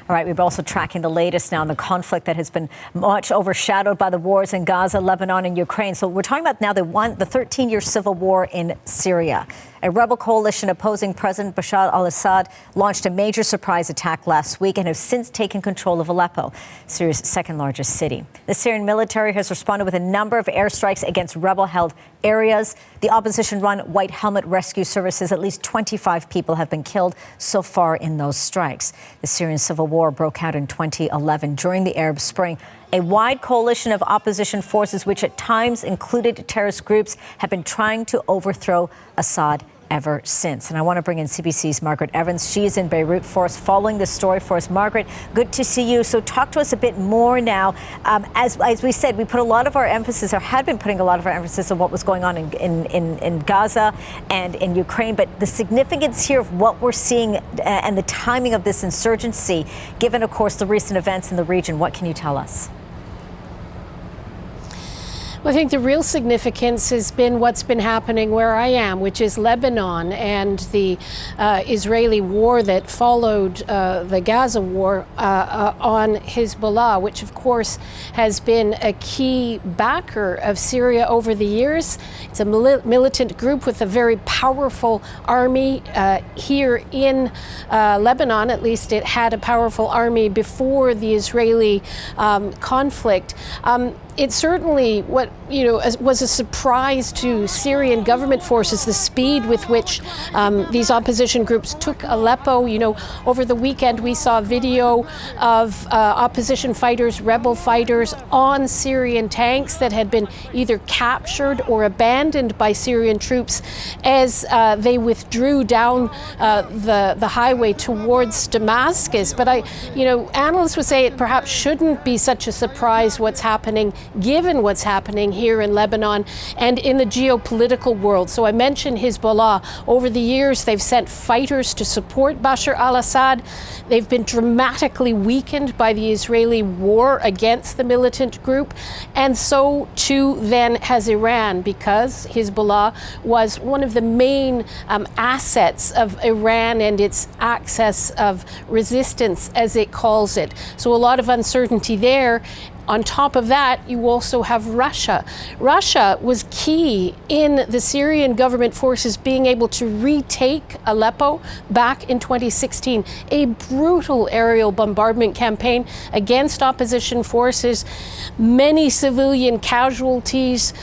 All right, we're also tracking the latest now in the conflict that has been much overshadowed by the wars in Gaza, Lebanon, and Ukraine. So we're talking about now the 13-year civil war in Syria. A rebel coalition opposing President Bashar al-Assad launched a major surprise attack last week and have since taken control of Aleppo, Syria's second largest city. The Syrian military has responded with a number of airstrikes against rebel-held areas. The opposition-run White Helmet Rescue Services, at least 25 people have been killed so far in those strikes. The Syrian civil war broke out in 2011 during the Arab Spring. A wide coalition of opposition forces, which at times included terrorist groups, have been trying to overthrow Assad ever since. And I want to bring in CBC's Margaret Evans. She is in Beirut for us, following this story for us. Margaret, good to see you. So talk to us a bit more now. As we said, we put a lot of our emphasis, or had been putting a lot of our emphasis on what was going on in Gaza and in Ukraine. But the significance here of what we're seeing and the timing of this insurgency, given, of course, the recent events in the region, what can you tell us? Well, I think the real significance has been what's been happening where I am, which is Lebanon, and the Israeli war that followed the Gaza war on Hezbollah, which of course has been a key backer of Syria over the years. It's a militant group with a very powerful army here in Lebanon. At least it had a powerful army before the Israeli conflict. It certainly was a surprise to Syrian government forces, the speed with which these opposition groups took Aleppo. Over the weekend we saw video of opposition fighters, rebel fighters on Syrian tanks that had been either captured or abandoned by Syrian troops as they withdrew down the highway towards Damascus. But analysts would say it perhaps shouldn't be such a surprise what's happening, given what's happening here in Lebanon and in the geopolitical world. So I mentioned Hezbollah. Over the years, they've sent fighters to support Bashar al-Assad. They've been dramatically weakened by the Israeli war against the militant group. And so too then has Iran, because Hezbollah was one of the main assets of Iran and its axis of resistance, as it calls it. So a lot of uncertainty there. On top of that, you also have Russia. Russia was key in the Syrian government forces being able to retake Aleppo back in 2016. A brutal aerial bombardment campaign against opposition forces. Many civilian casualties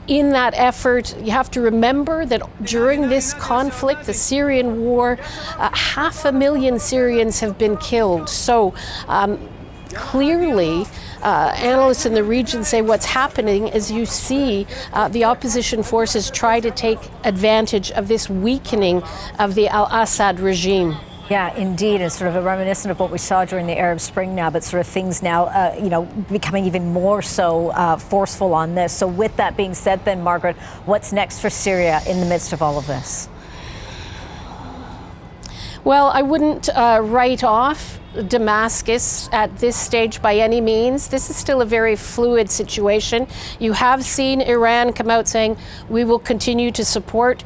in that effort. You have to remember that during this conflict, the Syrian war, 500,000 Syrians have been killed. So clearly, analysts in the region say what's happening is you see the opposition forces try to take advantage of this weakening of the al-Assad regime. Yeah, indeed. It's sort of a reminiscent of what we saw during the Arab Spring now, but sort of things now, becoming even more so forceful on this. So with that being said then, Margaret, what's next for Syria in the midst of all of this? Well, I wouldn't write off Damascus at this stage by any means. This is still a very fluid situation. You have seen Iran come out saying we will continue to support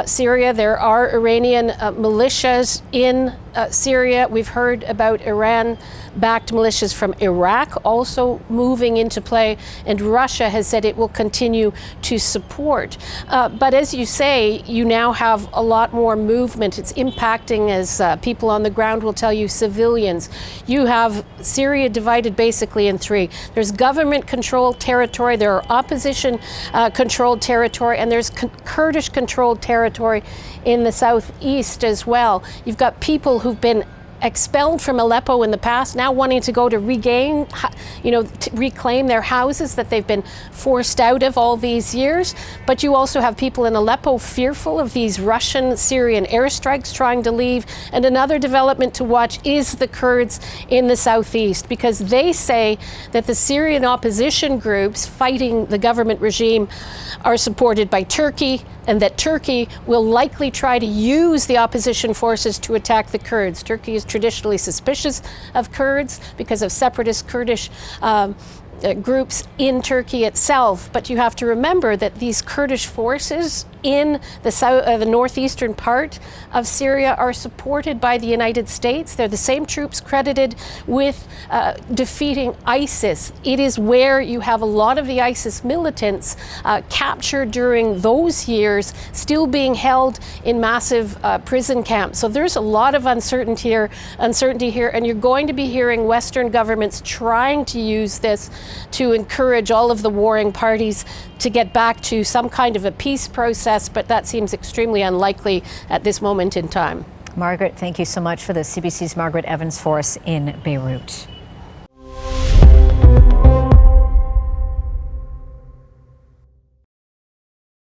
Syria. There are Iranian militias in Syria. We've heard about Iran-backed militias from Iraq also moving into play, and Russia has said it will continue to support. But as you say, you now have a lot more movement. It's impacting, as people on the ground will tell you, civilians. You have Syria divided basically in three. There's government-controlled territory, there are opposition-controlled territory, and there's Kurdish-controlled territory in the southeast as well. You've got people who've been expelled from Aleppo in the past, now wanting to go to regain, to reclaim their houses that they've been forced out of all these years. But you also have people in Aleppo fearful of these Russian-Syrian airstrikes, trying to leave. And another development to watch is the Kurds in the southeast, because they say that the Syrian opposition groups fighting the government regime are supported by Turkey, and that Turkey will likely try to use the opposition forces to attack the Kurds. Turkey is traditionally suspicious of Kurds because of separatist Kurdish groups in Turkey itself. But you have to remember that these Kurdish forces in the northeastern part of Syria are supported by the United States. They're the same troops credited with defeating ISIS. It is where you have a lot of the ISIS militants captured during those years, still being held in massive prison camps. So there's a lot of uncertainty here, and you're going to be hearing Western governments trying to use this to encourage all of the warring parties to get back to some kind of a peace process, but that seems extremely unlikely at this moment in time. Margaret, thank you so much for this. CBC's Margaret Evans for us in Beirut.